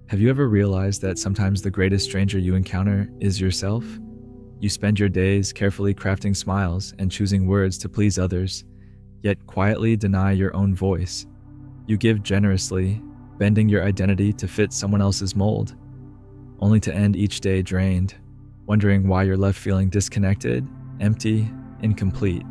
Have you ever realized that sometimes the greatest stranger you encounter is yourself? You spend your days carefully crafting smiles and choosing words to please others, yet quietly deny your own voice. You give generously, bending your identity to fit someone else's mold, only to end each day drained, wondering why you're left feeling disconnected, empty, incomplete.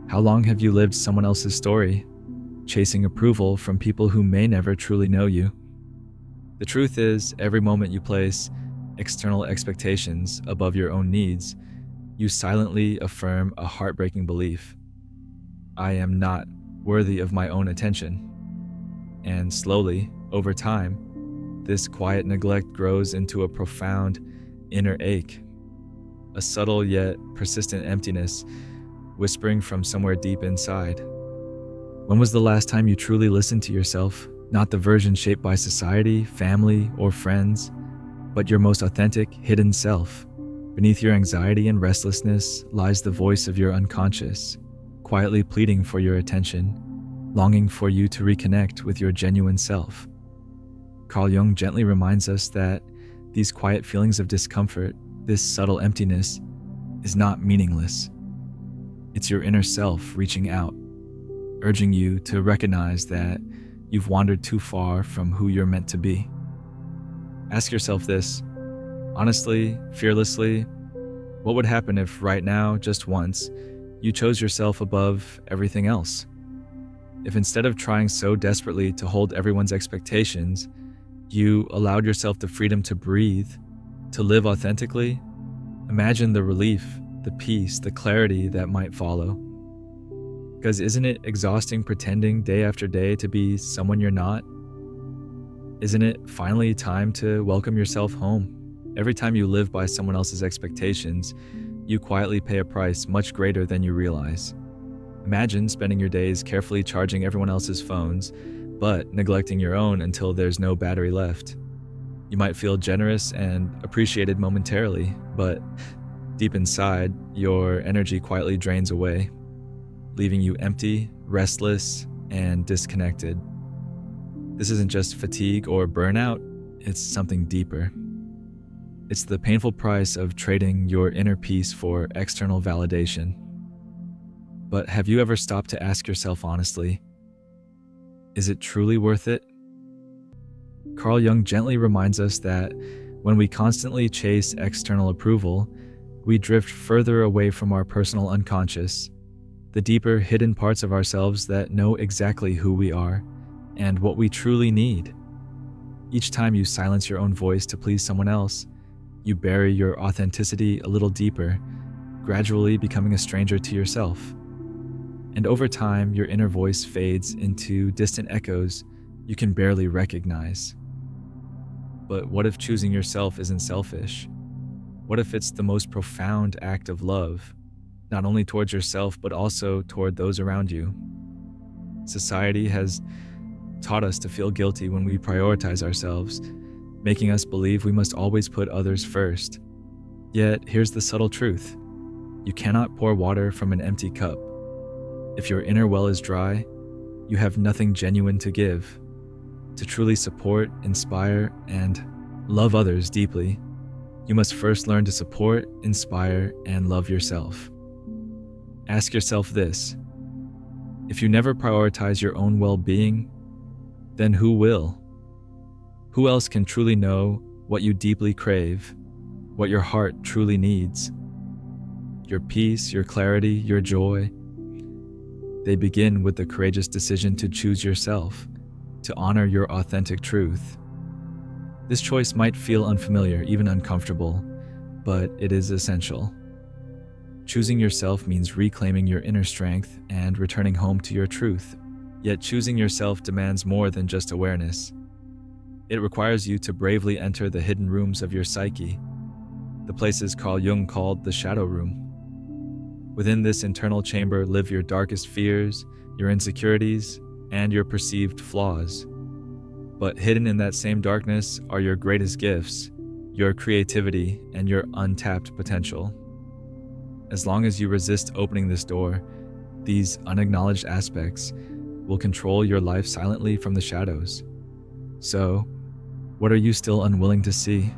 How long have you lived someone else's story, chasing approval from people who may never truly know you? The truth is, every moment you place external expectations above your own needs, you silently affirm a heartbreaking belief. I am not worthy of my own attention. And slowly, over time, this quiet neglect grows into a profound inner ache, a subtle yet persistent emptiness whispering from somewhere deep inside. When was the last time you truly listened to yourself? Not the version shaped by society, family, or friends, but your most authentic, hidden self. Beneath your anxiety and restlessness lies the voice of your unconscious, quietly pleading for your attention, longing for you to reconnect with your genuine self. Carl Jung gently reminds us that these quiet feelings of discomfort, this subtle emptiness, is not meaningless. It's your inner self reaching out, urging you to recognize that you've wandered too far from who you're meant to be. Ask yourself this, honestly, fearlessly, what would happen if right now, just once, you chose yourself above everything else? If instead of trying so desperately to hold everyone's expectations, you allowed yourself the freedom to breathe, to live authentically, imagine the relief, the peace, the clarity that might follow. Because isn't it exhausting pretending day after day to be someone you're not? Isn't it finally time to welcome yourself home? Every time you live by someone else's expectations, you quietly pay a price much greater than you realize. Imagine spending your days carefully charging everyone else's phones, but neglecting your own until there's no battery left. You might feel generous and appreciated momentarily, but deep inside, your energy quietly drains away, leaving you empty, restless, and disconnected. This isn't just fatigue or burnout, it's something deeper. It's the painful price of trading your inner peace for external validation. But have you ever stopped to ask yourself honestly, is it truly worth it? Carl Jung gently reminds us that when we constantly chase external approval, we drift further away from our personal unconscious, the deeper hidden parts of ourselves that know exactly who we are and what we truly need. Each time you silence your own voice to please someone else, you bury your authenticity a little deeper, gradually becoming a stranger to yourself. And over time, your inner voice fades into distant echoes you can barely recognize. But what if choosing yourself isn't selfish? What if it's the most profound act of love, not only towards yourself, but also toward those around you? Society has taught us to feel guilty when we prioritize ourselves, making us believe we must always put others first. Yet, here's the subtle truth. You cannot pour water from an empty cup. If your inner well is dry, you have nothing genuine to give. To truly support, inspire, and love others deeply, you must first learn to support, inspire, and love yourself. Ask yourself this: if you never prioritize your own well-being, then who will? Who else can truly know what you deeply crave, what your heart truly needs? Your peace, your clarity, your joy. They begin with the courageous decision to choose yourself, to honor your authentic truth. This choice might feel unfamiliar, even uncomfortable, but it is essential. Choosing yourself means reclaiming your inner strength and returning home to your truth. Yet choosing yourself demands more than just awareness. It requires you to bravely enter the hidden rooms of your psyche, the places Carl Jung called the shadow room. Within this internal chamber live your darkest fears, your insecurities, and your perceived flaws. But hidden in that same darkness are your greatest gifts, your creativity, and your untapped potential. As long as you resist opening this door, these unacknowledged aspects will control your life silently from the shadows. So, What are you still unwilling to see?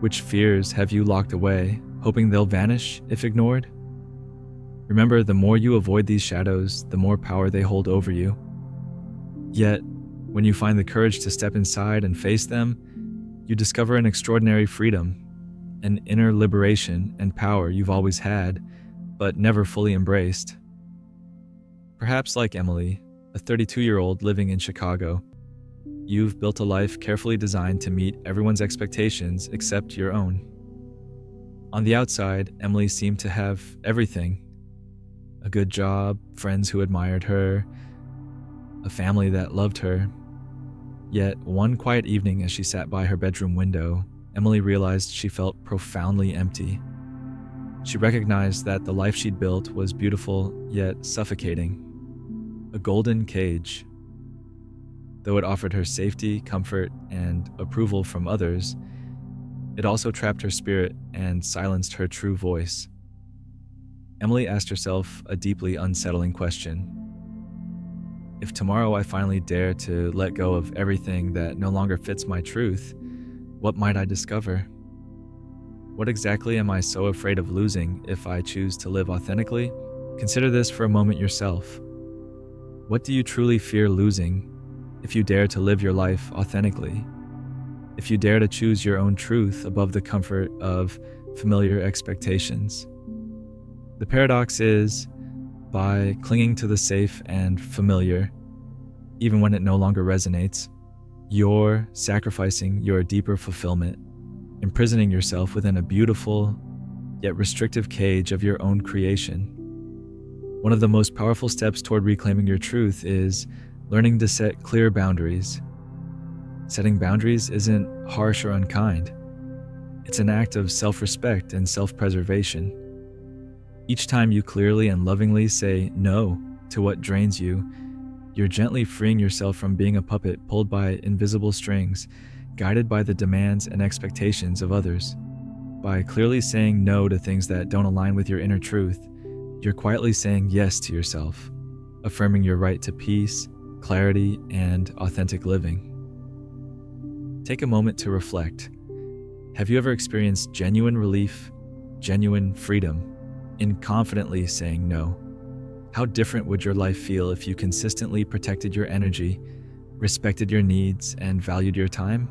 Which fears have you locked away, hoping they'll vanish if ignored? Remember, the more you avoid these shadows, the more power they hold over you. Yet, when you find the courage to step inside and face them, you discover an extraordinary freedom, an inner liberation and power you've always had, but never fully embraced. Perhaps like Emily, a 32-year-old living in Chicago, you've built a life carefully designed to meet everyone's expectations except your own. On the outside, Emily seemed to have everything: a good job, friends who admired her, a family that loved her. Yet, one quiet evening as she sat by her bedroom window, Emily realized she felt profoundly empty. She recognized that the life she'd built was beautiful, yet suffocating. A golden cage. Though it offered her safety, comfort, and approval from others, it also trapped her spirit and silenced her true voice. Emily asked herself a deeply unsettling question. If tomorrow I finally dare to let go of everything that no longer fits my truth, what might I discover? What exactly am I so afraid of losing if I choose to live authentically? Consider this for a moment yourself. What do you truly fear losing if you dare to live your life authentically? If you dare to choose your own truth above the comfort of familiar expectations? The paradox is, by clinging to the safe and familiar, even when it no longer resonates, you're sacrificing your deeper fulfillment, imprisoning yourself within a beautiful yet restrictive cage of your own creation. One of the most powerful steps toward reclaiming your truth is learning to set clear boundaries. Setting boundaries isn't harsh or unkind. It's an act of self-respect and self-preservation. Each time you clearly and lovingly say no to what drains you, you're gently freeing yourself from being a puppet pulled by invisible strings, guided by the demands and expectations of others. By clearly saying no to things that don't align with your inner truth, you're quietly saying yes to yourself, affirming your right to peace, clarity, and authentic living. Take a moment to reflect. Have you ever experienced genuine relief, genuine freedom, in confidently saying no? How different would your life feel if you consistently protected your energy, respected your needs, and valued your time?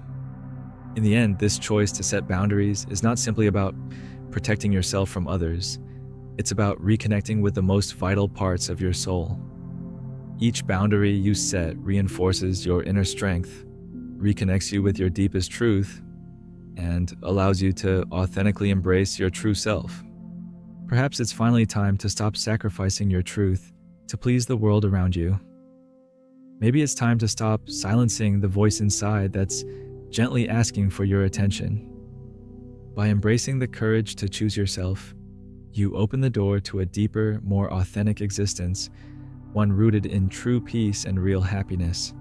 In the end, this choice to set boundaries is not simply about protecting yourself from others. It's about reconnecting with the most vital parts of your soul. Each boundary you set reinforces your inner strength, reconnects you with your deepest truth, and allows you to authentically embrace your true self. Perhaps it's finally time to stop sacrificing your truth to please the world around you. Maybe it's time to stop silencing the voice inside that's gently asking for your attention. By embracing the courage to choose yourself, you open the door to a deeper, more authentic existence, one rooted in true peace and real happiness.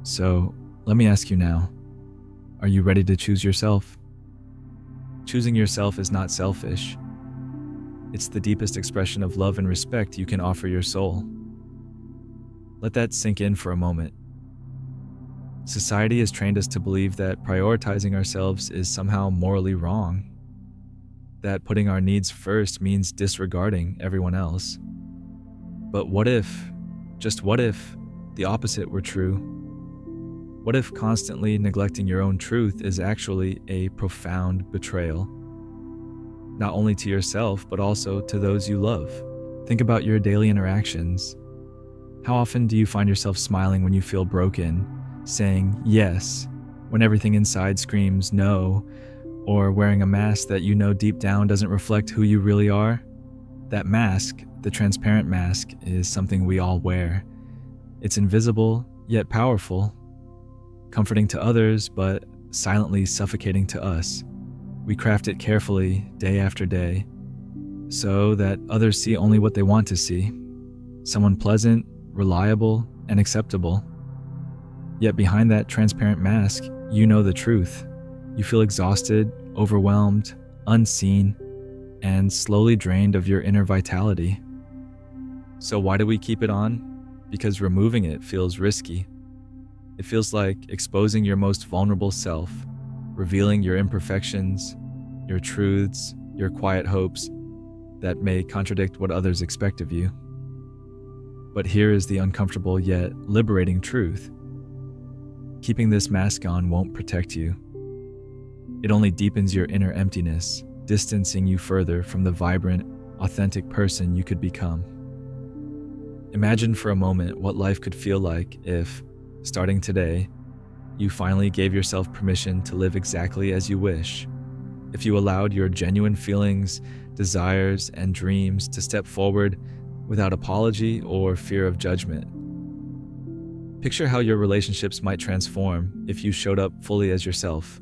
So, let me ask you now, are you ready to choose yourself? Choosing yourself is not selfish. It's the deepest expression of love and respect you can offer your soul. Let that sink in for a moment. Society has trained us to believe that prioritizing ourselves is somehow morally wrong, that putting our needs first means disregarding everyone else. But what if, just what if, the opposite were true? What if constantly neglecting your own truth is actually a profound betrayal? Not only to yourself, but also to those you love. Think about your daily interactions. How often do you find yourself smiling when you feel broken, saying yes when everything inside screams no, or wearing a mask that you know deep down doesn't reflect who you really are? That mask, the transparent mask, is something we all wear. It's invisible, yet powerful, comforting to others, but silently suffocating to us. We craft it carefully, day after day, so that others see only what they want to see. Someone pleasant, reliable, and acceptable. Yet behind that transparent mask, you know the truth. You feel exhausted, overwhelmed, unseen, and slowly drained of your inner vitality. So why do we keep it on? Because removing it feels risky. It feels like exposing your most vulnerable self, revealing your imperfections, your truths, your quiet hopes that may contradict what others expect of you. But here is the uncomfortable yet liberating truth. Keeping this mask on won't protect you. It only deepens your inner emptiness, distancing you further from the vibrant, authentic person you could become. Imagine for a moment what life could feel like if, starting today, you finally gave yourself permission to live exactly as you wish. If you allowed your genuine feelings, desires, and dreams to step forward without apology or fear of judgment. Picture how your relationships might transform if you showed up fully as yourself,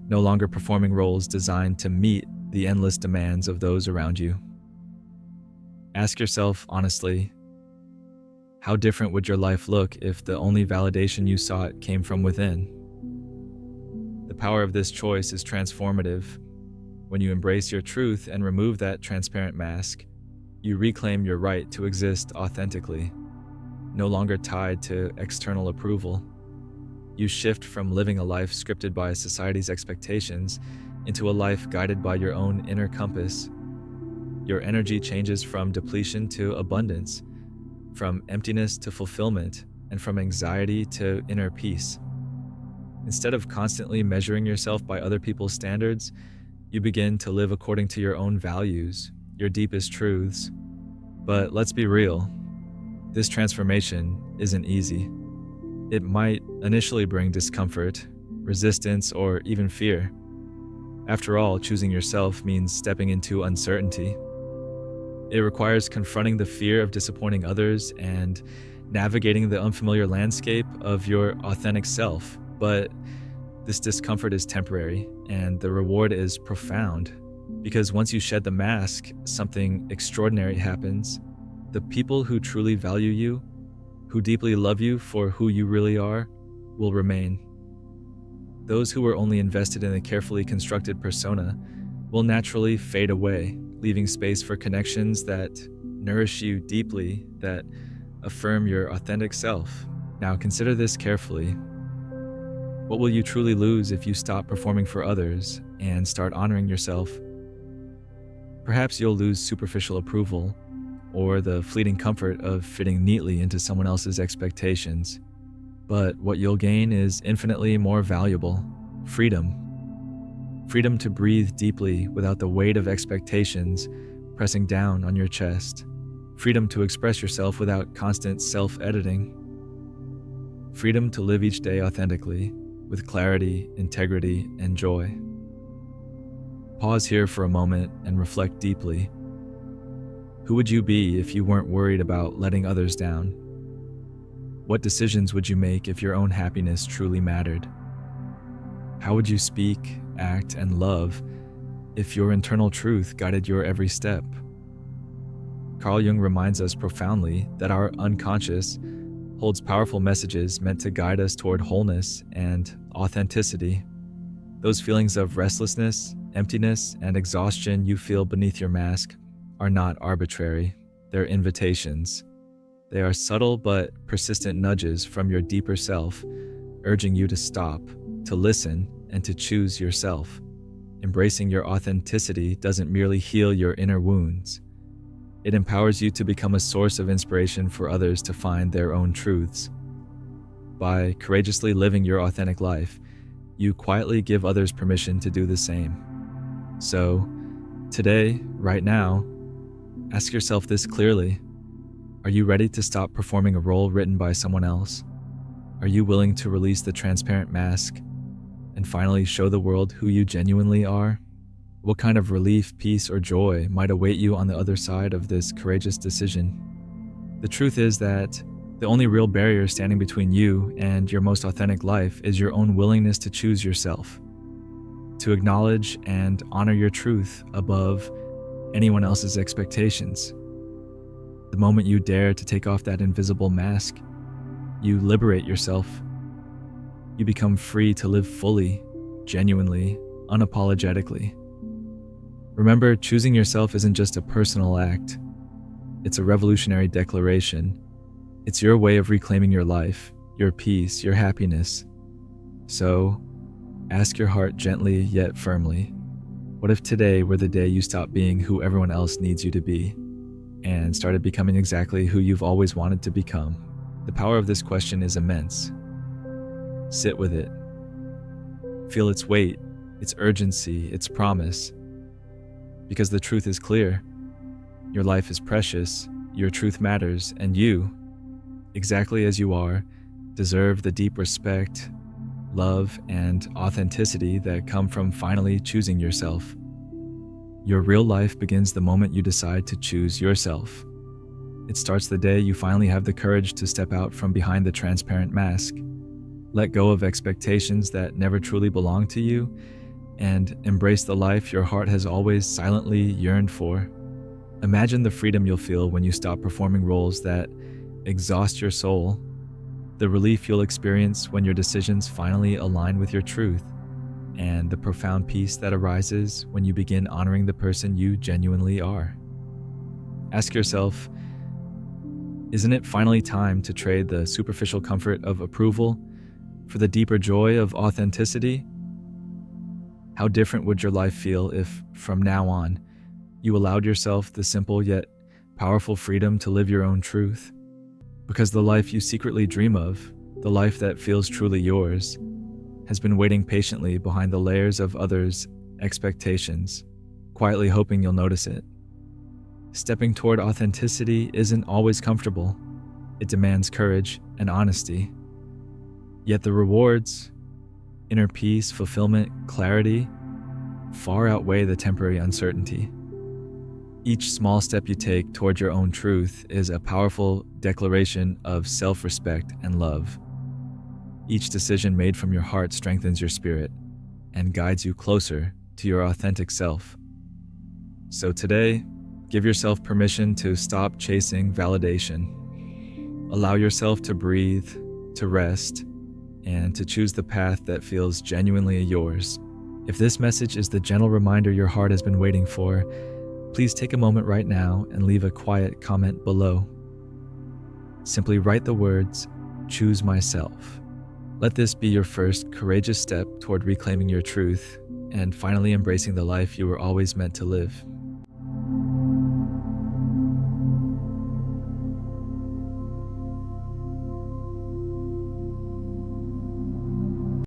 no longer performing roles designed to meet the endless demands of those around you. Ask yourself honestly, how different would your life look if the only validation you sought came from within? The power of this choice is transformative. When you embrace your truth and remove that transparent mask, you reclaim your right to exist authentically, no longer tied to external approval. You shift from living a life scripted by society's expectations into a life guided by your own inner compass. Your energy changes from depletion to abundance, from emptiness to fulfillment, and from anxiety to inner peace. Instead of constantly measuring yourself by other people's standards, you begin to live according to your own values, your deepest truths. But let's be real, this transformation isn't easy. It might initially bring discomfort, resistance, or even fear. After all, choosing yourself means stepping into uncertainty. It requires confronting the fear of disappointing others and navigating the unfamiliar landscape of your authentic self. But this discomfort is temporary, and the reward is profound. Because once you shed the mask, something extraordinary happens. The people who truly value you, who deeply love you for who you really are, will remain. Those who are only invested in a carefully constructed persona will naturally fade away, leaving space for connections that nourish you deeply, that affirm your authentic self. Now consider this carefully. What will you truly lose if you stop performing for others and start honoring yourself? Perhaps you'll lose superficial approval or the fleeting comfort of fitting neatly into someone else's expectations. But what you'll gain is infinitely more valuable: freedom. Freedom to breathe deeply without the weight of expectations pressing down on your chest. Freedom to express yourself without constant self-editing. Freedom to live each day authentically, with clarity, integrity, and joy. Pause here for a moment and reflect deeply. Who would you be if you weren't worried about letting others down? What decisions would you make if your own happiness truly mattered? How would you speak, act, and love if your internal truth guided your every step? Carl Jung reminds us profoundly that our unconscious holds powerful messages meant to guide us toward wholeness and authenticity. Those feelings of restlessness, emptiness, and exhaustion you feel beneath your mask are not arbitrary. They're invitations. They are subtle but persistent nudges from your deeper self, urging you to stop, to listen, and to choose yourself. Embracing your authenticity doesn't merely heal your inner wounds. It empowers you to become a source of inspiration for others to find their own truths. By courageously living your authentic life, you quietly give others permission to do the same. So, today, right now, ask yourself this clearly. Are you ready to stop performing a role written by someone else? Are you willing to release the transparent mask and finally show the world who you genuinely are? What kind of relief, peace, or joy might await you on the other side of this courageous decision? The truth is that the only real barrier standing between you and your most authentic life is your own willingness to choose yourself, to acknowledge and honor your truth above anyone else's expectations. The moment you dare to take off that invisible mask, you liberate yourself. You become free to live fully, genuinely, unapologetically. Remember, choosing yourself isn't just a personal act. It's a revolutionary declaration. It's your way of reclaiming your life, your peace, your happiness. So, ask your heart gently yet firmly, what if today were the day you stopped being who everyone else needs you to be and started becoming exactly who you've always wanted to become? The power of this question is immense. Sit with it. Feel its weight, its urgency, its promise. Because the truth is clear. Your life is precious, your truth matters, and you, exactly as you are, deserve the deep respect, love, and authenticity that come from finally choosing yourself. Your real life begins the moment you decide to choose yourself. It starts the day you finally have the courage to step out from behind the transparent mask, let go of expectations that never truly belong to you, and embrace the life your heart has always silently yearned for. Imagine the freedom you'll feel when you stop performing roles that exhaust your soul, the relief you'll experience when your decisions finally align with your truth, and the profound peace that arises when you begin honoring the person you genuinely are. Ask yourself, isn't it finally time to trade the superficial comfort of approval for the deeper joy of authenticity? How different would your life feel if, from now on, you allowed yourself the simple yet powerful freedom to live your own truth? Because the life you secretly dream of, the life that feels truly yours, has been waiting patiently behind the layers of others' expectations, quietly hoping you'll notice it. Stepping toward authenticity isn't always comfortable. It demands courage and honesty. Yet the rewards, inner peace, fulfillment, clarity, far outweigh the temporary uncertainty. Each small step you take toward your own truth is a powerful declaration of self-respect and love. Each decision made from your heart strengthens your spirit and guides you closer to your authentic self. So today, give yourself permission to stop chasing validation. Allow yourself to breathe, to rest, and to choose the path that feels genuinely yours. If this message is the gentle reminder your heart has been waiting for, please take a moment right now and leave a quiet comment below. Simply write the words, "Choose myself." Let this be your first courageous step toward reclaiming your truth and finally embracing the life you were always meant to live.